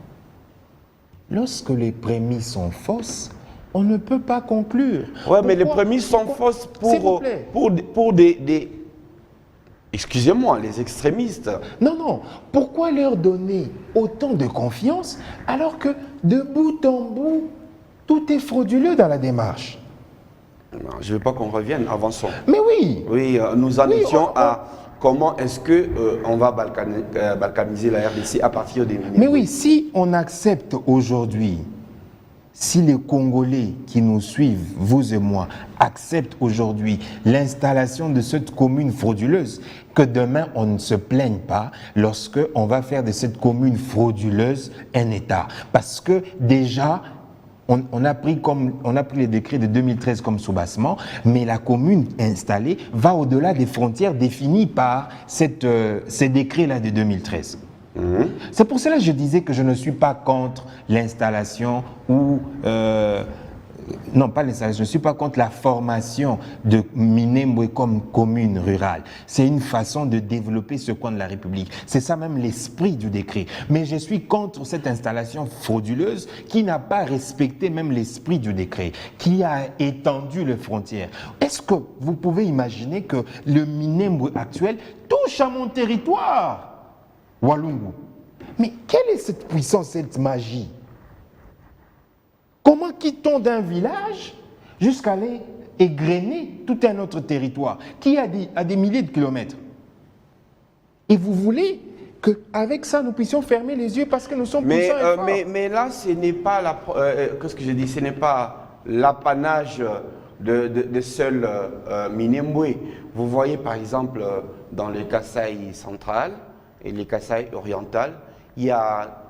Speaker 2: lorsque les prémices sont fausses, on ne peut pas conclure.
Speaker 1: Ouais, mais les prémices sont fausses pour des excusez-moi, les extrémistes.
Speaker 2: Non, non. Pourquoi leur donner autant de confiance alors que de bout en bout, tout est frauduleux dans la démarche?
Speaker 1: Non, je ne veux pas qu'on revienne, avançons.
Speaker 2: Mais oui.
Speaker 1: Oui, nous en étions à comment est-ce qu'on va balkaniser la RDC à partir des Minembwe.
Speaker 2: Mais oui, si on accepte aujourd'hui, si les Congolais qui nous suivent, vous et moi, acceptent aujourd'hui l'installation de cette commune frauduleuse, que demain on ne se plaigne pas lorsque on va faire de cette commune frauduleuse un État. Parce que déjà, on a pris les décrets de 2013 comme soubassement, mais la commune installée va au-delà des frontières définies par ces décrets-là de 2013. C'est pour cela que je disais que je ne suis pas contre l'installation ou... non, pas l'installation, je ne suis pas contre la formation de Minembwe comme commune rurale. C'est une façon de développer ce coin de la République. C'est ça même l'esprit du décret. Mais je suis contre cette installation frauduleuse qui n'a pas respecté même l'esprit du décret, qui a étendu les frontières. Est-ce que vous pouvez imaginer que le Minembwe actuel touche à mon territoire, Walungu? Mais quelle est cette puissance, cette magie? Comment quitte-t-on d'un village jusqu'à aller égrener tout un autre territoire qui a des milliers de kilomètres? Et vous voulez qu'avec ça, nous puissions fermer les yeux parce que nous sommes puissants et forts.
Speaker 1: Mais là, ce n'est pas qu'est-ce que j'ai dit? Ce n'est pas l'apanage de seuls Minembwe. Vous voyez, par exemple, dans le Kasaï central et le Kasaï oriental, il y a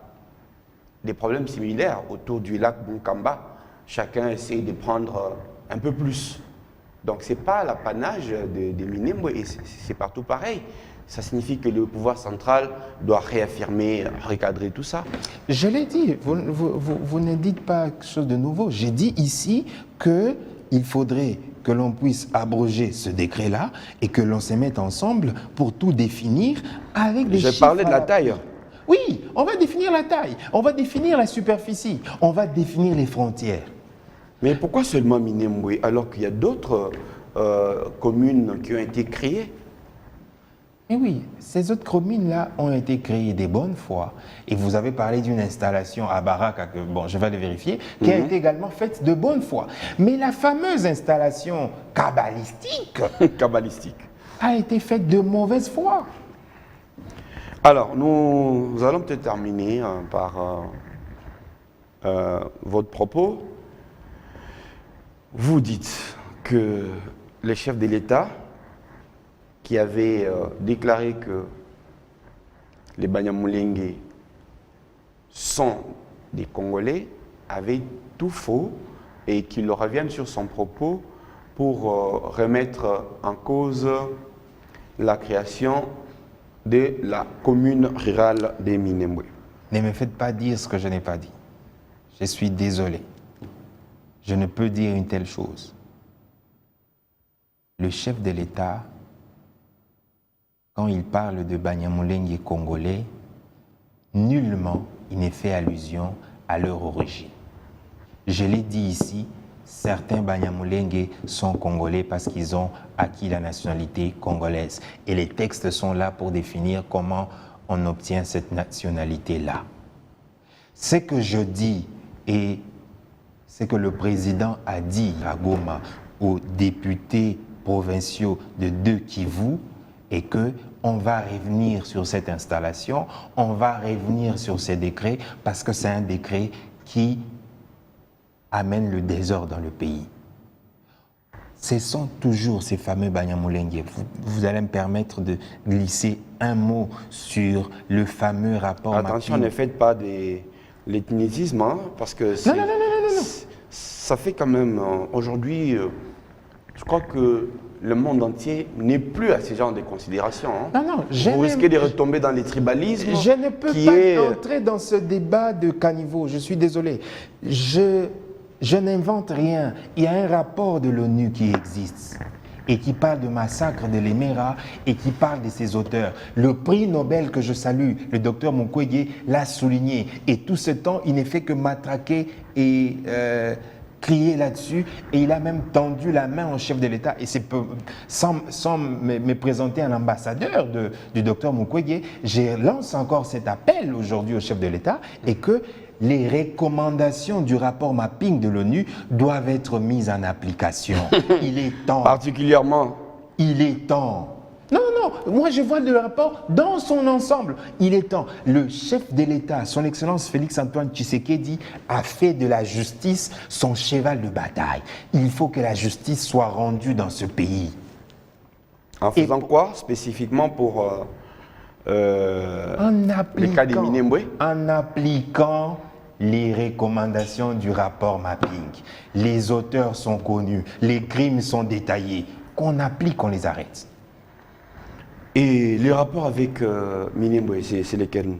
Speaker 1: des problèmes similaires autour du lac Bunkamba. Chacun essaie de prendre un peu plus. Donc ce n'est pas l'apanage des Minembwe, et c'est partout pareil. Ça signifie que le pouvoir central doit réaffirmer, recadrer tout ça.
Speaker 2: Je l'ai dit, vous ne dites pas quelque chose de nouveau. J'ai dit ici qu'il faudrait que l'on puisse abroger ce décret-là et que l'on se mette ensemble pour tout définir avec des chiffres.
Speaker 1: J'ai parlé de la taille.
Speaker 2: Oui, on va définir la taille, on va définir la superficie, on va définir les frontières.
Speaker 1: Mais pourquoi seulement Minembwe alors qu'il y a d'autres communes qui ont été créées?
Speaker 2: Mais oui, ces autres communes-là ont été créées de bonne foi. Et vous avez parlé d'une installation à Baraka, que bon, je vais le vérifier, qui a été également faite de bonne foi. Mais la fameuse installation kabbalistique a été faite de mauvaise foi.
Speaker 1: Alors, nous allons peut-être terminer par votre propos. Vous dites que les chefs de l'État qui avaient déclaré que les Banyamulenge sont des Congolais avaient tout faux et qu'il revienne sur son propos pour remettre en cause la création de la commune rurale des Minembwe.
Speaker 2: Ne me faites pas dire ce que je n'ai pas dit. Je suis désolé. Je ne peux dire une telle chose. Le chef de l'État, quand il parle de Banyamulenge congolais, nullement il n'est fait allusion à leur origine. Je l'ai dit ici, certains Banyamulenge sont congolais parce qu'ils ont acquis la nationalité congolaise. Et les textes sont là pour définir comment on obtient cette nationalité-là. Ce que je dis, et c'est que le président a dit à Goma aux députés provinciaux de deux Kivu et que on va revenir sur cette installation, on va revenir sur ces décrets parce que c'est un décret qui amène le désordre dans le pays. Ce sont toujours ces fameux Banyamulenge. Vous allez me permettre de glisser un mot sur le fameux rapport.
Speaker 1: Attention, ne faites pas de l'ethnicisme, hein, parce que ça fait quand même, aujourd'hui, je crois que le monde entier n'est plus à ce genre de considérations. Hein.
Speaker 2: Non,
Speaker 1: vous risquez de retomber dans les tribalismes.
Speaker 2: Je ne peux pas entrer dans ce débat de caniveau, je suis désolé. Je n'invente rien. Il y a un rapport de l'ONU qui existe et qui parle de massacre de l'Emera et qui parle de ses auteurs. Le prix Nobel que je salue, le docteur Mukwege, l'a souligné. Et tout ce temps, il n'est fait que matraquer et crier là-dessus. Et il a même tendu la main au chef de l'État. Et c'est sans me présenter un ambassadeur du docteur Mukwege, je lance encore cet appel aujourd'hui au chef de l'État et que les recommandations du rapport mapping de l'ONU doivent être mises en application. Il est temps.
Speaker 1: Particulièrement.
Speaker 2: Il est temps. Non, moi je vois le rapport dans son ensemble. Il est temps. Le chef de l'État, son Excellence Félix-Antoine Tshisekedi, a fait de la justice son cheval de bataille. Il faut que la justice soit rendue dans ce pays.
Speaker 1: En faisant quoi spécifiquement pour
Speaker 2: le
Speaker 1: cas des Minembwe?
Speaker 2: En appliquant les recommandations du rapport mapping. Les auteurs sont connus, les crimes sont détaillés. Qu'on applique, on les arrête.
Speaker 1: Et les rapports avec Minembwe, c'est lesquels?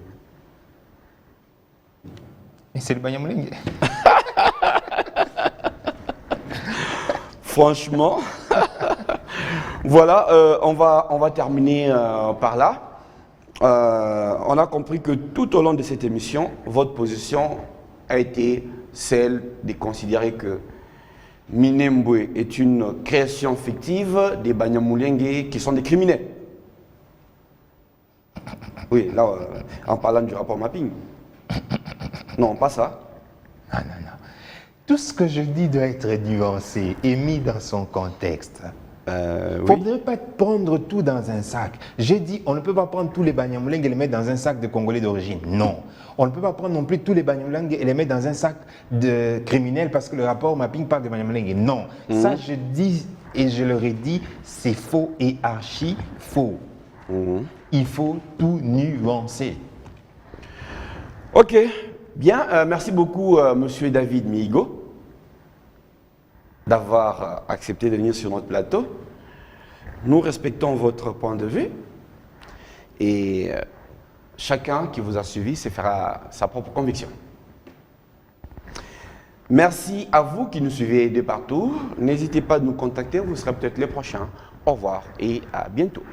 Speaker 2: Et c'est le Banyamulenge.
Speaker 1: Franchement, voilà, on va terminer par là. On a compris que tout au long de cette émission, votre position a été celle de considérer que Minembwe est une création fictive des Banyamulenge qui sont des criminels. Oui, là, en parlant du rapport mapping. Non, pas ça.
Speaker 2: Non. Tout ce que je dis doit être nuancé et mis dans son contexte. Il ne faudrait pas prendre tout dans un sac. J'ai dit, on ne peut pas prendre tous les Banyamulenge et les mettre dans un sac de Congolais d'origine. Non. On ne peut pas prendre non plus tous les Banyamulenge et les mettre dans un sac de criminels parce que le rapport mapping parle de Banyamulenge. Non. Ça, je dis et je leur ai dit, c'est faux et archi faux. Il faut tout nuancer.
Speaker 1: Ok, bien. Merci beaucoup, Monsieur David Mihigo, d'avoir accepté de venir sur notre plateau. Nous respectons votre point de vue et chacun qui vous a suivi se fera sa propre conviction. Merci à vous qui nous suivez de partout. N'hésitez pas à nous contacter, vous serez peut-être les prochains. Au revoir et à bientôt.